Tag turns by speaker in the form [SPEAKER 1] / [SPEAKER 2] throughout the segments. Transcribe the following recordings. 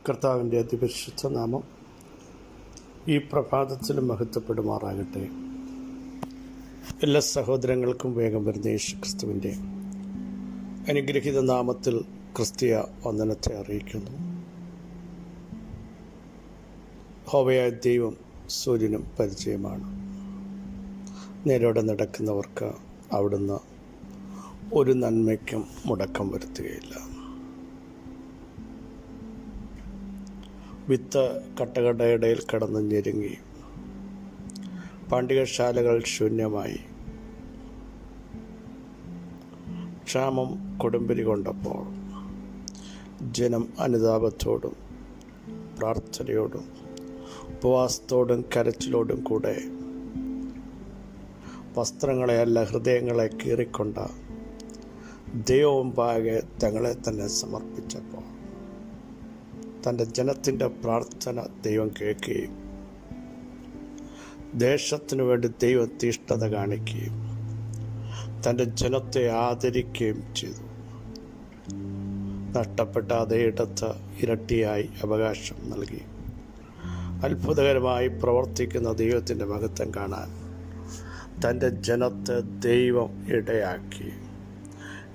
[SPEAKER 1] കർത്താവിൻ്റെ അതിപരിശുദ്ധ നാമം ഈ പ്രഭാതത്തിലും മഹത്വപ്പെടുമാറാകട്ടെ. എല്ലാ സഹോദരങ്ങൾക്കും വേഗം വരുന്ന യേശുക്രിസ്തുവിൻ്റെ അനുഗ്രഹീത നാമത്തിൽ ക്രിസ്തീയ വന്ദനത്തെ അറിയിക്കുന്നു. യഹോവയായ ദൈവം സൂര്യനും പരിചയമാണ്. നേരോടെ നടക്കുന്നവർക്ക് അവിടുന്ന് ഒരു നന്മയ്ക്കും മുടക്കം വരുത്തുകയില്ല. വിത്ത് കട്ടകളുടെ ഇടയിൽ കടന്ന് ഞെരുങ്ങി, പാണ്ഡികശാലകൾ ശൂന്യമായി, ക്ഷാമം കൊടുമ്പിരി കൊണ്ടപ്പോൾ ജനം അനുതാപത്തോടും പ്രാർത്ഥനയോടും ഉപവാസത്തോടും കരച്ചിലോടും കൂടെ വസ്ത്രങ്ങളെയല്ല ഹൃദയങ്ങളെ കീറിക്കൊണ്ട ദൈവമുമ്പാകെ തങ്ങളെ തന്നെ സമർപ്പിച്ചപ്പോൾ തൻ്റെ ജനത്തിൻ്റെ പ്രാർത്ഥന ദൈവം കേൾക്കുകയും ദേശത്തിനു വേണ്ടി ദൈവം തീഷ്ണത കാണിക്കുകയും തൻ്റെ ജനത്തെ ആദരിക്കുകയും ചെയ്തു. നഷ്ടപ്പെട്ട അതേ ഇടത്ത് ഇരട്ടിയായി അവകാശം നൽകി. അത്ഭുതകരമായി പ്രവർത്തിക്കുന്ന ദൈവത്തിൻ്റെ മഹത്വം കാണാൻ തൻ്റെ ജനത്തെ ദൈവം ഇടയാക്കി.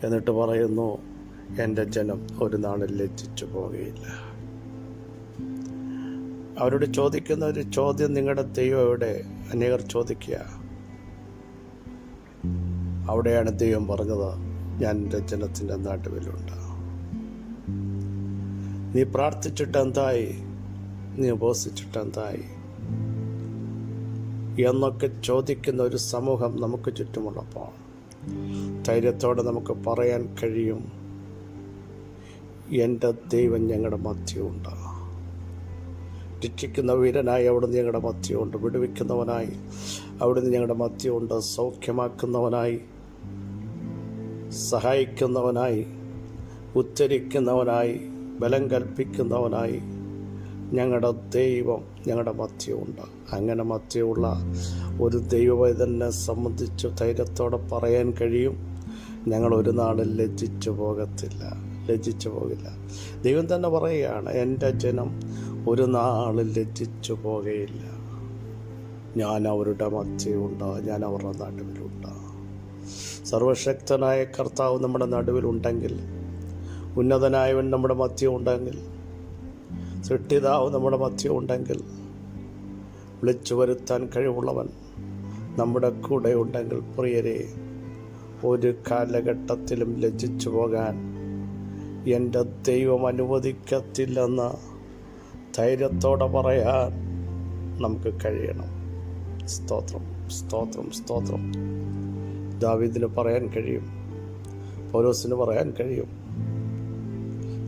[SPEAKER 1] എന്നിട്ട് പറയുന്നു, എൻ്റെ ജനം ഒരു നാളിൽ ലജ്ജിച്ചു പോകുകയില്ല. അവരോട് ചോദിക്കുന്ന ഒരു ചോദ്യം, നിങ്ങളുടെ ദൈവം എവിടെ? അനേകർ ചോദിക്കുക. അവിടെയാണ് ദൈവം പറഞ്ഞത്, ഞാൻ എൻ്റെ ജനത്തിൻ്റെ നടുവിലുണ്ട്. നീ പ്രാർത്ഥിച്ചിട്ട് എന്തായി? നീ ഉപവസിച്ചിട്ട് എന്തായി? എന്നൊക്കെ ചോദിക്കുന്ന ഒരു സമൂഹം നമുക്ക് ചുറ്റുമുള്ളപ്പോൾ ധൈര്യത്തോടെ നമുക്ക് പറയാൻ കഴിയും, എൻ്റെ ദൈവം ഞങ്ങളുടെ മധ്യമുണ്ട്. രക്ഷിക്കുന്ന വീരനായി അവിടുന്ന് ഞങ്ങളുടെ മധ്യമുണ്ട്. വിടുവിക്കുന്നവനായി അവിടുന്ന് ഞങ്ങളുടെ മധ്യമുണ്ട്. സൗഖ്യമാക്കുന്നവനായി, സഹായിക്കുന്നവനായി, ഉദ്ധരിക്കുന്നവനായി, ബലം കൽപ്പിക്കുന്നവനായി ഞങ്ങളുടെ ദൈവം ഞങ്ങളുടെ മധ്യമുണ്ട്. അങ്ങനെ മധ്യമുള്ള ഒരു ദൈവവേദനെ സംബന്ധിച്ച് ധൈര്യത്തോടെ പറയാൻ കഴിയും, ഞങ്ങൾ ഒരു നാളിൽ ലജ്ജിച്ചു പോകില്ല. ദൈവം തന്നെ പറയുകയാണ്, എൻ്റെ ജനം ഒരു നാളിൽ ലജ്ജിച്ചു പോകുകയില്ല. ഞാൻ അവരുടെ മധ്യമുണ്ട്, ഞാൻ അവരുടെ നടുവിലുണ്ട്. സർവശക്തനായ കർത്താവ് നമ്മുടെ നടുവിലുണ്ടെങ്കിൽ, ഉന്നതനായവൻ നമ്മുടെ മധ്യമുണ്ടെങ്കിൽ, സൃഷ്ടിതാവ് നമ്മുടെ മധ്യമുണ്ടെങ്കിൽ, വിളിച്ചു വരുത്താൻ കഴിവുള്ളവൻ നമ്മുടെ കൂടെ ഉണ്ടെങ്കിൽ, പ്രിയരെ, ഒരു കാലഘട്ടത്തിലും ലജ്ജിച്ചു പോകാൻ എൻ്റെ ദൈവം അനുവദിക്കത്തില്ലെന്ന് ധൈര്യത്തോടെ പറയാൻ നമുക്ക് കഴിയണം. സ്തോത്രം, സ്തോത്രം, സ്തോത്രം. ദാവീദിന് പറയാൻ കഴിയും, പൗലോസിന് പറയാൻ കഴിയും,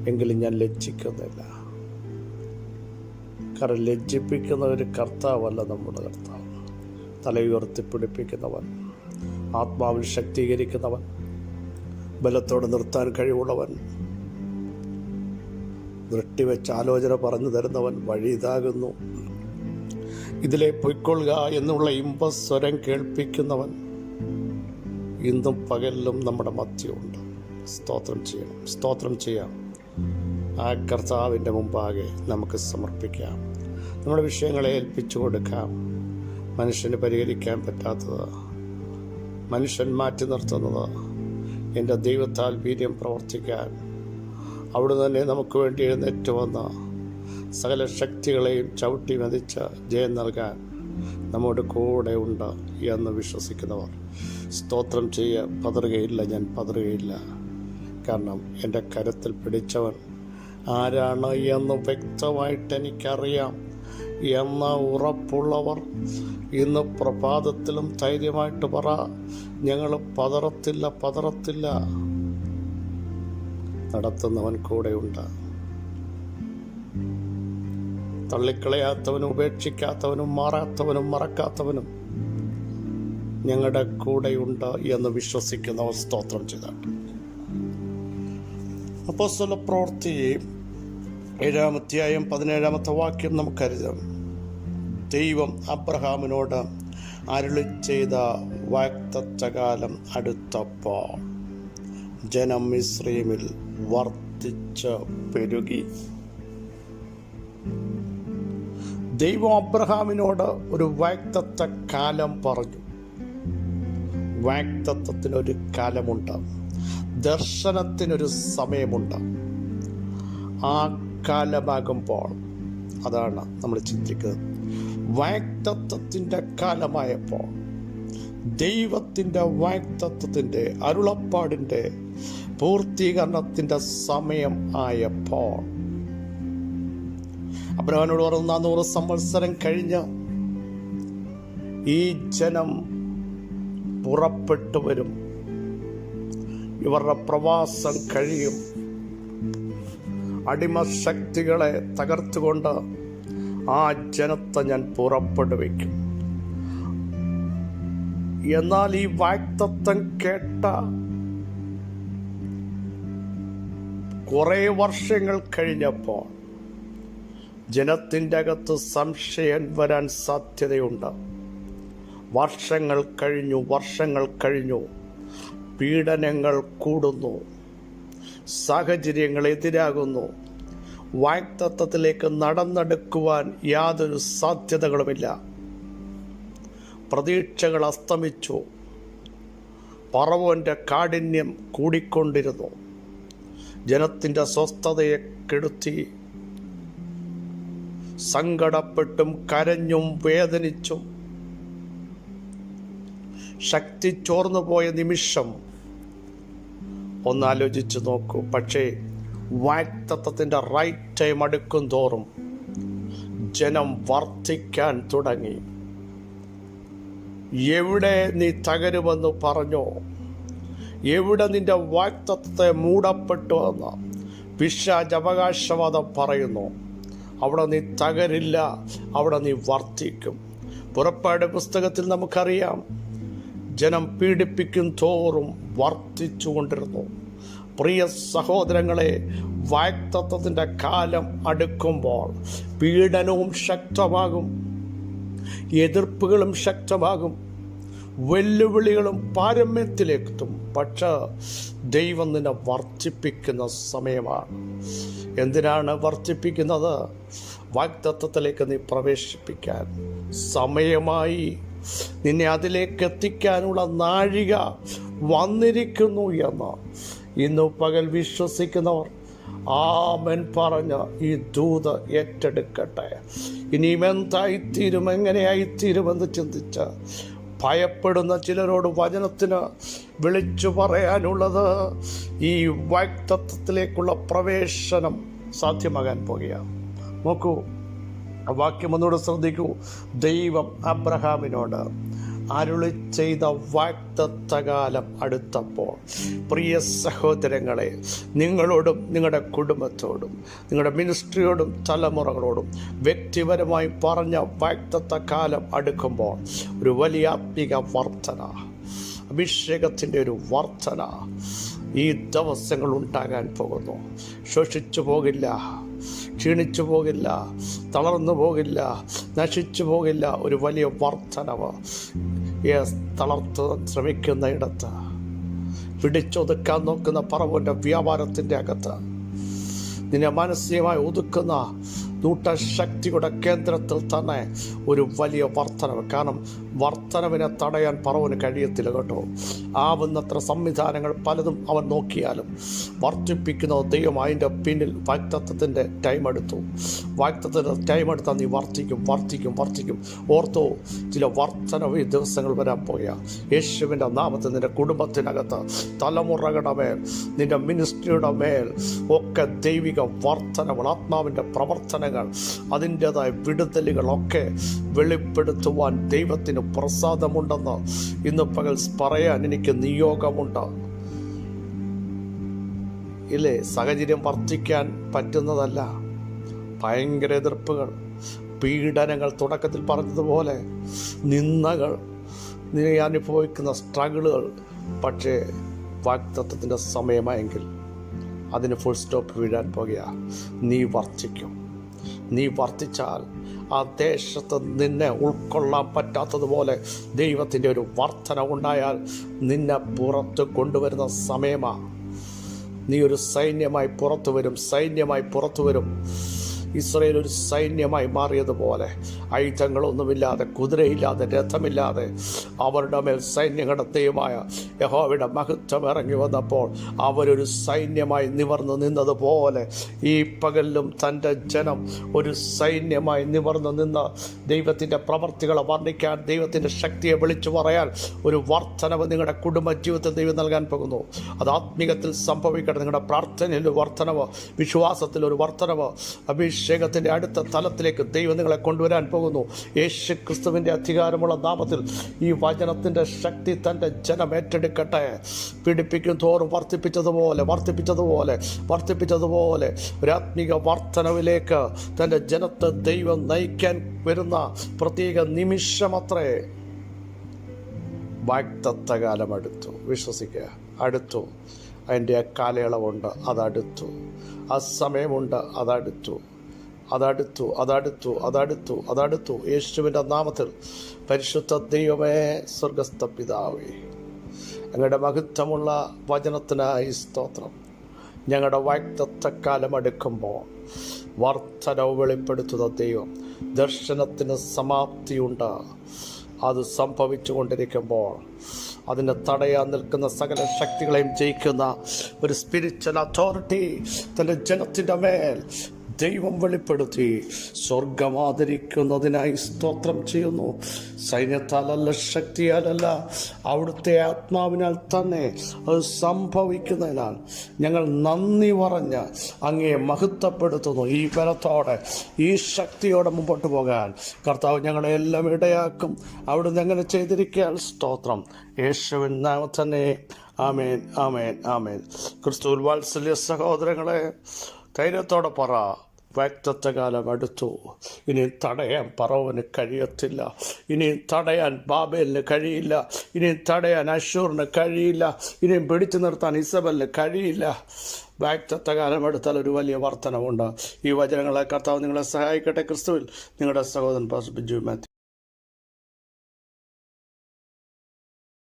[SPEAKER 1] എങ്കിലും ഞാൻ ലജ്ജിക്കുന്നില്ല. കാരണം ലജ്ജിപ്പിക്കുന്ന ഒരു കർത്താവല്ല നമ്മുടെ കർത്താവ്. തലയുയർത്തിപ്പിടിപ്പിക്കുന്നവൻ, ആത്മാവിൽ ശക്തീകരിക്കുന്നവൻ, ബലത്തോടെ നിർത്താൻ കഴിവുള്ളവൻ, വൃട്ടിവെച്ച് ആലോചന പറഞ്ഞു തരുന്നവൻ, വഴി ഇതാകുന്നു, ഇതിലെ പൊയ്ക്കൊള്ളുക എന്നുള്ള ഇമ്പസ്വരം കേൾപ്പിക്കുന്നവൻ ഇന്നും പകലിലും നമ്മുടെ മധ്യമുണ്ട്. സ്തോത്രം ചെയ്യാം. ആ കർത്താവിൻ്റെ മുമ്പാകെ നമുക്ക് സമർപ്പിക്കാം. നമ്മുടെ വിഷയങ്ങളെ ഏൽപ്പിച്ചു കൊടുക്കാം. മനുഷ്യന് പരിഹരിക്കാൻ പറ്റാത്തത് മനുഷ്യൻ മാറ്റി നിർത്തുന്നത് എൻ്റെ ദൈവത്താൽ വീര്യം പ്രവർത്തിക്കാൻ അവിടെ തന്നെ നമുക്ക് വേണ്ടി എഴുന്നേറ്റ് വന്ന സകല ശക്തികളെയും ചവിട്ടി മതിച്ച് ജയം നൽകാൻ നമ്മുടെ കൂടെ ഉണ്ട് എന്ന് വിശ്വസിക്കുന്നവർ സ്തോത്രം പതറുകയില്ല. ഞാൻ പതറുകയില്ല. കാരണം എൻ്റെ കരത്തിൽ പിടിച്ചവൻ ആരാണ് എന്ന് വ്യക്തമായിട്ട് എനിക്കറിയാം എന്ന ഉറപ്പുള്ളവർ ഇന്ന് പ്രഭാതത്തിലും ധൈര്യമായിട്ട് പറ, ഞങ്ങൾ പതറത്തില്ല. നടത്തുന്നവൻ കൂടെയുണ്ട്. തള്ളിക്കളയാത്തവനും ഉപേക്ഷിക്കാത്തവനും മാറാത്തവനും മറക്കാത്തവനും ഞങ്ങളുടെ കൂടെയുണ്ട് എന്ന് വിശ്വസിക്കുന്നവർ സ്തോത്രം ചെയ്താട്ട്. അപ്പോസ്തല പ്രവൃത്തി 7-ാം അധ്യായം 17-ാമത്തെ വാക്യം നമുക്കറിയാം. ദൈവം അബ്രഹാമിനോട് അരുളി ചെയ്ത വാഗ്ദത്തകാലം അടുത്തപ്പോൾ ജനം മിസ്രയീമിൽ വർദ്ധിച്ച് പെരുകി. ദൈവം അബ്രഹാമിനോട് ഒരു വാഗ്ദത്ത കാലം പറഞ്ഞു. വാഗ്ദത്തത്തിനൊരു കാലമുണ്ട്, ദർശനത്തിനൊരു സമയമുണ്ട്. ആ കാലമാകുമ്പോൾ അതാണ് നമ്മൾ ചിന്തിക്കുന്നത്. വാഗ്ദത്തത്തിൻ്റെ കാലമായപ്പോൾ, ദൈവത്തിൻ്റെ വാഗ്ദത്തത്തിൻ്റെ അരുളപ്പാടിൻ്റെ പൂർത്തീകരണത്തിൻ്റെ സമയം ആയപ്പോൾ അബ്രഹാമിനോട് പറഞ്ഞു, 400 സംവത്സരം കഴിഞ്ഞ് ഈ ജനം പുറപ്പെട്ടു വരും, ഇവരുടെ പ്രവാസം കഴിയും, അടിമശക്തികളെ തകർത്തുകൊണ്ട് ആ ജനത്തെ ഞാൻ പുറപ്പെടുവിക്കും. എന്നാൽ ഈ വാഗ്ദത്തം കേട്ട കുറെ വർഷങ്ങൾ കഴിഞ്ഞപ്പോൾ ജനത്തിൻ്റെ അകത്ത് സംശയം വരാൻ സാധ്യതയുണ്ട്. വർഷങ്ങൾ കഴിഞ്ഞു, പീഡനങ്ങൾ കൂടുന്നു, സാഹചര്യങ്ങൾ എതിരാകുന്നു, വാഗ്ദത്തത്തിലേക്ക് നടന്നെടുക്കുവാൻ യാതൊരു സാധ്യതകളുമില്ല. പ്രതീക്ഷകൾ അസ്തമിച്ചു, ഫറവോന്റെ കാഠിന്യം കൂടിക്കൊണ്ടിരുന്നു, ജനത്തിൻ്റെ സ്വസ്ഥതയെ കെടുത്തി. സങ്കടപ്പെട്ടും കരഞ്ഞും വേദനിച്ചും ശക്തി ചോർന്നുപോയ നിമിഷം ഒന്നാലോചിച്ച് നോക്കൂ. പക്ഷേ വാഗ്ദത്തത്തിൻ്റെ റൈറ്റ് ടൈം അടുക്കും തോറും ജനം വർദ്ധിക്കാൻ തുടങ്ങി. എവിടെ നീ തകരുമെന്ന് പറഞ്ഞോ, എവിടെ നിന്റെ വാഗ്ദത്തത്തെ മൂടപ്പെട്ടുവെന്ന് പിശാച് അവകാശവാദം പറയുന്നു, അവിടെ നീ തകരില്ല, അവിടെ നീ വർദ്ധിക്കും. പുറപ്പാട് പുസ്തകത്തിൽ നമുക്കറിയാം, ജനം പീഡിപ്പിക്കും തോറും വർദ്ധിച്ചുകൊണ്ടിരുന്നു. പ്രിയ സഹോദരങ്ങളെ, വാഗ്ദത്തത്തിൻ്റെ കാലം അടുക്കുമ്പോൾ പീഡനവും ശക്തമാകും, എതിർപ്പുകളും ശക്തമാകും, വെല്ലുവിളികളും പാരമ്യത്തിലെത്തും. പക്ഷേ ദൈവം നിന്നെ വർദ്ധിപ്പിക്കുന്ന സമയമാണ്. എന്തിനാണ് വർദ്ധിപ്പിക്കുന്നത്? വാഗ്ദത്തത്തിലേക്ക് നീ പ്രവേശിപ്പിക്കാൻ സമയമായി. നിന്നെ അതിലേക്ക് എത്തിക്കാനുള്ള നാഴിക വന്നിരിക്കുന്നു എന്ന് ഇന്നു പകൽ വിശ്വസിക്കുന്നവർ ആമേൻ പറഞ്ഞ ഈ ദൂത് ഏറ്റെടുക്കട്ടെ. ഇനിയും എന്തായിത്തീരും, എങ്ങനെയായിത്തീരുമെന്ന് ചിന്തിച്ച് ഭയപ്പെടുന്ന ചിലരോട് വചനത്തിന് വിളിച്ചു പറയാനുള്ളത്, ഈ വാഗ്ദത്തത്തിലേക്കുള്ള പ്രവേശനം സാധ്യമാകാൻ പോകുകയാണ്. നോക്കൂ, വാക്യം ഒന്നുകൂടെ ശ്രദ്ധിക്കൂ. ദൈവം അബ്രഹാമിനോട് അരുളി ചെയ്ത വാഗ്ദത്തകാലം അടുത്തപ്പോൾ, പ്രിയ സഹോദരങ്ങളെ, നിങ്ങളോടും നിങ്ങളുടെ കുടുംബത്തോടും നിങ്ങളുടെ മിനിസ്ട്രിയോടും തലമുറകളോടും വ്യക്തിപരമായി പറഞ്ഞ വാഗ്ദത്തകാലം അടുക്കുമ്പോൾ ഒരു വലിയ ആത്മിക വർധന, അഭിഷേകത്തിൻ്റെ ഒരു വർധന ഈ ദിവസങ്ങൾ ഉണ്ടാകാൻ പോകുന്നു. ശോഷിച്ചു പോകില്ല, ക്ഷീണിച്ചു പോകില്ല, തളർന്നു പോകില്ല, നശിച്ചു പോകില്ല. ഒരു വലിയ വർധനവ് തളർത്താൻ ശ്രമിക്കുന്ന ഇടത്ത്, പിടിച്ചൊതുക്കാൻ നോക്കുന്ന പറവൻ്റെ വ്യാപാരത്തിൻ്റെ അകത്ത്, നിന്നെ മാനസികമായി ഒതുക്കുന്ന നൂട്ടശക്തിയുടെ കേന്ദ്രത്തിൽ തന്നെ ഒരു വലിയ വർധനവ്. കാരണം വർധനവിനെ തടയാൻ പറവന് കഴിയത്തില്ല കേട്ടോ. ആവുന്നത്ര സംവിധാനങ്ങൾ പലതും അവൻ നോക്കിയാലും വർദ്ധിപ്പിക്കുന്ന ദൈവം അതിൻ്റെ പിന്നിൽ വാഗ്ദത്തത്തിൻ്റെ ടൈം എടുത്തു. വാഗ്ദത്തത്തിൻ്റെ ടൈം എടുത്താൽ നീ വർദ്ധിക്കും. ഓർത്തോ, ചില വർധനവ് ഈ ദിവസങ്ങൾ വരാൻ പോയ യേശുവിൻ്റെ നാമത്തിൽ നിൻ്റെ കുടുംബത്തിനകത്ത്, തലമുറകളുടെ മേൽ, നിൻ്റെ മിനിസ്ട്രിയുടെ മേൽ ഒക്കെ ദൈവിക വർധനകൾ, ആത്മാവിൻ്റെ പ്രവർത്തനങ്ങൾ, അതിൻ്റെതായ വിടുതലുകളൊക്കെ വെളിപ്പെടുത്തുവാൻ ദൈവത്തിന് പ്രസാദമുണ്ടെന്ന് ഇന്ന് പകൽ പറയാൻ എനിക്ക് നിയോഗമുണ്ട്. ഇല്ലേ, സാഹചര്യം വർദ്ധിക്കാൻ പറ്റുന്നതല്ല. ഭയങ്കര എതിർപ്പുകൾ, പീഡനങ്ങൾ, തുടക്കത്തിൽ പറഞ്ഞതുപോലെ നിന്ദകൾ, നീ അനുഭവിക്കുന്ന സ്ട്രഗിളുകൾ. പക്ഷേ വാഗ്ദത്തത്തിൻ്റെ സമയമായെങ്കിൽ അതിന് ഫുൾ സ്റ്റോപ്പ് വീഴാൻ പോകുക. നീ വർദ്ധിച്ചാൽ ആ ദേശത്ത് നിന്നെ ഉൾക്കൊള്ളാൻ പറ്റാത്തതുപോലെ ദൈവത്തിൻ്റെ ഒരു വർധന ഉണ്ടായാൽ നിന്നെ പുറത്ത് കൊണ്ടുവരുന്ന സമയമാണ്. നീ ഒരു സൈന്യമായി പുറത്തു വരും. ഇസ്രായേൽ ഒരു സൈന്യമായി മാറിയതുപോലെ ആയുധങ്ങളൊന്നുമില്ലാതെ, കുതിരയില്ലാതെ, രഥമില്ലാതെ അവരുടെ മേൽ സൈന്യങ്ങളുടെ ദൈവമായ യഹോവയുടെ മഹത്വം ഇറങ്ങി വന്നപ്പോൾ അവരൊരു സൈന്യമായി നിവർന്നു നിന്നതുപോലെ ഈ പകലിലും തൻ്റെ ജനം ഒരു സൈന്യമായി നിവർന്നു നിന്ന് ദൈവത്തിൻ്റെ പ്രവർത്തികളെ വർണ്ണിക്കാൻ, ദൈവത്തിൻ്റെ ശക്തിയെ വിളിച്ചു പറയാൻ ഒരു വർധനവ് നിങ്ങളുടെ കുടുംബ ജീവിതത്തിൽ ദൈവം നൽകാൻ പോകുന്നു. അത് ആത്മീകത്തിൽ സംഭവിക്കട്ടെ. നിങ്ങളുടെ പ്രാർത്ഥനയിൽ ഒരു വർധനവ്, വിശ്വാസത്തിൽ ഒരു വർധനവ്, അഭിഷേകത്തിൻ്റെ അടുത്ത തലത്തിലേക്ക് ദൈവം നിങ്ങളെ കൊണ്ടുവരാൻ പോകുന്നു. യേശു ക്രിസ്തുവിൻ്റെ അധികാരമുള്ള നാമത്തിൽ ഈ വചനത്തിൻ്റെ ശക്തി തൻ്റെ ജനം ഏറ്റെടുക്കട്ടെ. പീഡിപ്പിക്കും തോറും വർദ്ധിപ്പിച്ചതുപോലെ ഒരു ആത്മീക വർധനവിലേക്ക് തൻ്റെ ജനത്തെ ദൈവം നയിക്കാൻ വരുന്ന പ്രത്യേക നിമിഷമത്രേ. വാഗ്ദത്തകാലം അടുത്തു. വിശ്വസിക്കുക, അടുത്തു. അതിൻ്റെ കാലയളവുണ്ട്, അതടുത്തു. ആ സമയമുണ്ട്, അതടുത്തു. യേശുവിൻ്റെ നാമത്തിൽ പരിശുദ്ധ ദൈവമേ, സ്വർഗസ്ഥ പിതാവേ, ഞങ്ങളുടെ മഹത്വമുള്ള വചനത്തിനായി സ്തോത്രം. ഞങ്ങളുടെ വാഗ്ദത്തക്കാലം അടുക്കുമ്പോൾ വർധനവ് വെളിപ്പെടുത്തുന്ന ദൈവം, ദർശനത്തിന് സമാപ്തിയുണ്ട്. അത് സംഭവിച്ചു കൊണ്ടിരിക്കുമ്പോൾ അതിനെ തടയാൻ നിൽക്കുന്ന സകല ശക്തികളെയും ജയിക്കുന്ന ഒരു സ്പിരിച്വൽ അതോറിറ്റി തൻ്റെ ജനത്തിൻ്റെ മേൽ ദൈവം വെളിപ്പെടുത്തി സ്വർഗം ആദരിക്കുന്നതിനായി സ്തോത്രം ചെയ്യുന്നു. സൈന്യത്താലല്ല, ശക്തിയാലല്ല, അവിടുത്തെ ആത്മാവിനാൽ തന്നെ അത് സംഭവിക്കുന്നതിനാൽ ഞങ്ങൾ നന്ദി പറഞ്ഞ് അങ്ങയെ മഹത്വപ്പെടുത്തുന്നു. ഈ ബലത്തോടെ, ഈ ശക്തിയോടെ മുമ്പോട്ട് പോകാൻ കർത്താവ് ഞങ്ങളെ എല്ലാം ഇടയാക്കും. അവിടുന്ന് എങ്ങനെ ചെയ്തിരിക്കാൻ സ്തോത്രം. യേശുവിൻ നാമത്തിൽ തന്നെ ആമേൻ, ആമേൻ, ആമേൻ. ക്രിസ്തുവിൽ വാത്സല്യ സഹോദരങ്ങളെ, ധൈര്യത്തോടെ പറ, വാഗ്ദത്തകാലം അടുത്തു. ഇനിയും തടയാൻ ഫറവോന് കഴിയത്തില്ല. ഇനിയും തടയാൻ ബാബേലിന് കഴിയില്ല. ഇനിയും തടയാൻ അശ്ശൂറിന് കഴിയില്ല. ഇനിയും പിടിച്ചു നിർത്താൻ ഇസബലിന് കഴിയില്ല. വാഗ്ദത്തകാലം എടുത്താൽ ഒരു വലിയ വർധനവുണ്ട്. ഈ വചനങ്ങളെ കർത്താവ് നിങ്ങളെ സഹായിക്കട്ടെ. ക്രിസ്തുവിൽ നിങ്ങളുടെ സഹോദരൻ പാസ്റ്റർ ബിജു മാത്യു.